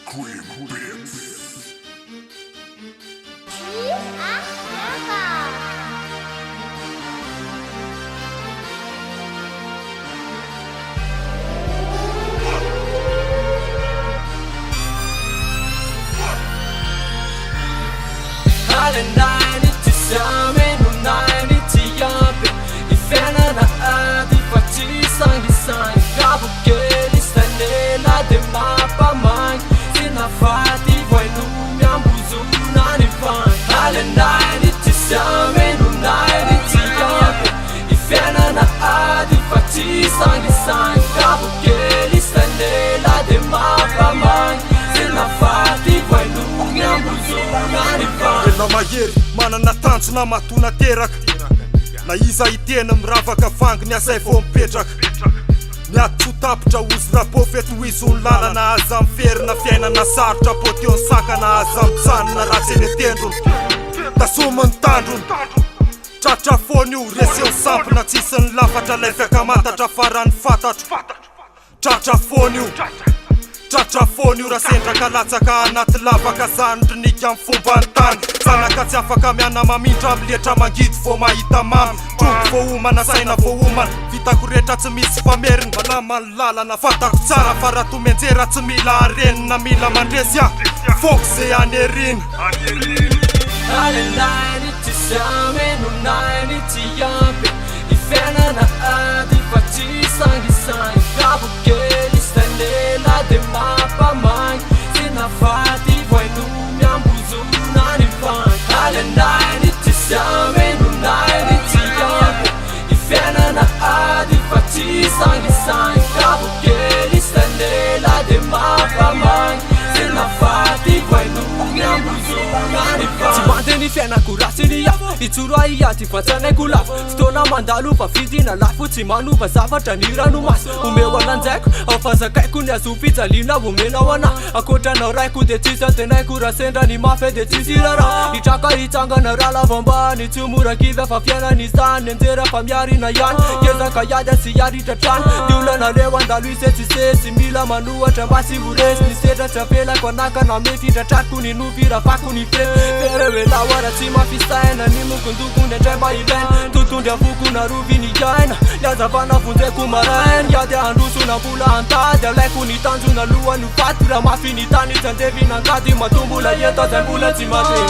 Scream Bits. Mahery manana tanjona matona teraka na iza itena miravaka vangy ny asay vao mipetraka miaty tsy ho tapitra ozy rapô fety ho izy ony lalana aza miferina fiainana sarotra pô teo ny sakana aza mijanona raha tsy eny atendrony tasomany tandrony tratra fony io reseo sampona tsisy ny lafatra lay fiakamatatra farany fantatro tratra fony io tratra fony io raha sendraka latsaka anaty lavaka zanondrinika amin'ny fomba ny tany zanaka tsy afaka miana mamindra amilietra mangidy vao mahita mamy trongo vao homana saina vao homana vitako rehetra tsy misy fameriny malamany lalana fatako tsara fa raha tomenjera tsy mila arenina mila mandresy a foko zay any erina Alelainy ty sameno nainy ty ampy ifiainana ady fa tsy sangisangy gabokely stanela de mapamagny sy nafaty voaino miambozona ny vangy Alelainy ty sameno nainy ty ampy ifiainana ady fa tsy sangisangy gabokely stanela de mapamagny sy nafaty voaino miambozona ny vangy Mandeni fiainako rasiny afo itsoro ahiaty vatsanayko lafo fotoana mandalo fa fidina lafo tsy manova zavatra ny ranomasy omeo ananjaiko afazakaiko ny azo fijaliana omenao ana akoatranao raiko de tsisy antenaiko raha sendra ny mafy de tsisy rara hitraka hitsangana raha lavambany tsy morakivy fa fiainany zany anjera fa miarina ihany kezaka iady sy aritratrany ny olana leo andalo isetsisesy mila manohatra mba sy horesy ny setratra felako anakana mefitratratiko ny novirafako ny fe Lawara tsy mafisaina ny mokondokony andray mba ilaina totondry afoko na roviny iaina iazavana vonjeko maraina iady androsona mbola antady alaiko ny tanjona lohany faty raha mafy ny tany tsandevinangady matombola eto zay mbola tsy mate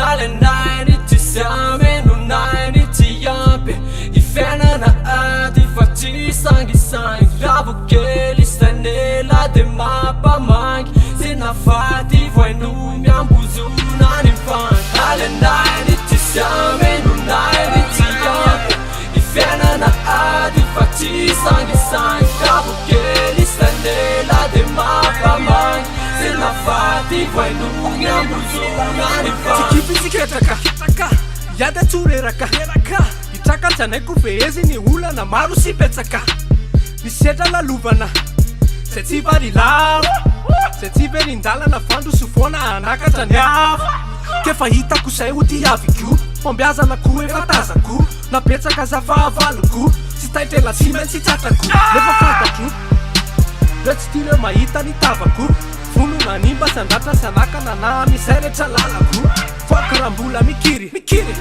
Alenainy ty sameno nainy ty ampy ifiainana ady fa tsy sangisangy ravokely stanela de mapamangy sy nafaty voaino miambozona ny Alelainy ty sameno nainy ty ampy ifiainana ady fa tsy sangisangy gabokely stanela de mapamagny sy nafaty voaino miambozona ny vangy Sikipitsiketraka iady atsoreraka hitraka antsanaiko fehezy ny olana maro sy petsaka misetra lalovana zay tsy varilavo zay tsy verindalana vandro sofona anakatra ny hafa kefa hitako zay ho diaviko fambiazana ko efa tazako napetsaka zavavaloko tsy taitrela tsy maintsy tsatrako nefa fantatro re tsy tyle mahita ny tavako vonona nimba sandatra sanakana na misay rehetra lalako foky raha mbola mikiry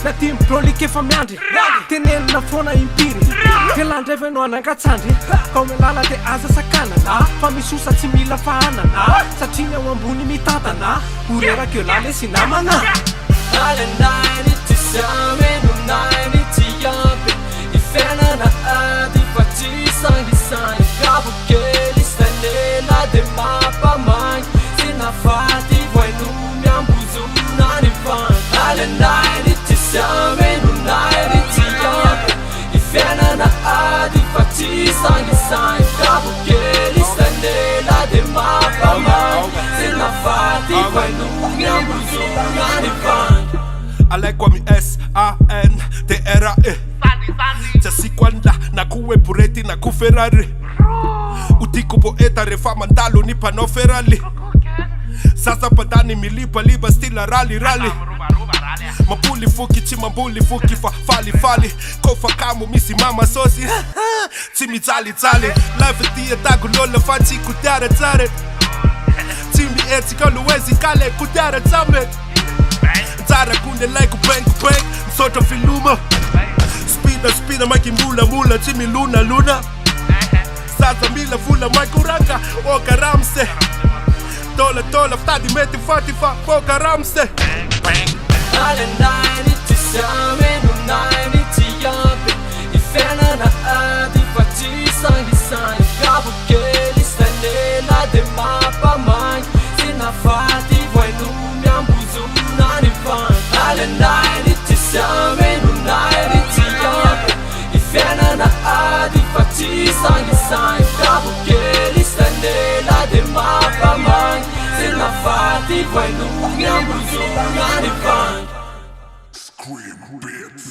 na ty mibrolika efa miandry tenenina foana impiry telandreveno anangatsandry kao melala de aza sakanana fa misosa tsy mila fahanana satria ny ao ambony mitantana horerakeo lale sy namana Alenainy ty sameno nainy ty ampy ifiainana ady fa tsy sangisangy gabokely stanela de mapamagny sy nafaty voaino miambozona ny vangy Alenainy ty sameno nainy ty ampy ifiainana ady fa tsy sangisangy gabokely stanela de mapamagny sy nafaty voaino miambozona ny vangy alaiko ami SANDRAE tsasikwanla na kuwe bureti na kuferari utiko poeta refa mandalo ni pano ferali sasa padani milipaliba stila rali mapuli fuki chimambuli fuki fali kofa kamo misi mama sosi timi zali life dia dagu lola fachi kutare tare timi etsika luwezi kale kudara tsamet Tsara kundelai kupeng Msoto filuma Spina makimbula mula Chimi luna Sasa mila fula maikuraka Oka ramse Tola ftadi meti fatifa Oka ramse Ale naini tisame no naini tiyabe Ifena na adi fatisangi sangi Gabo keli stanela de mapa mangi Sina fati vai no miambuzu nani van Ale naini tisame no naini tiyabe Ifena na adi fatisangi sangi Gabo keli stanela de mapa mangi Sina fati vai no miambuzu nani van Scream, bitch.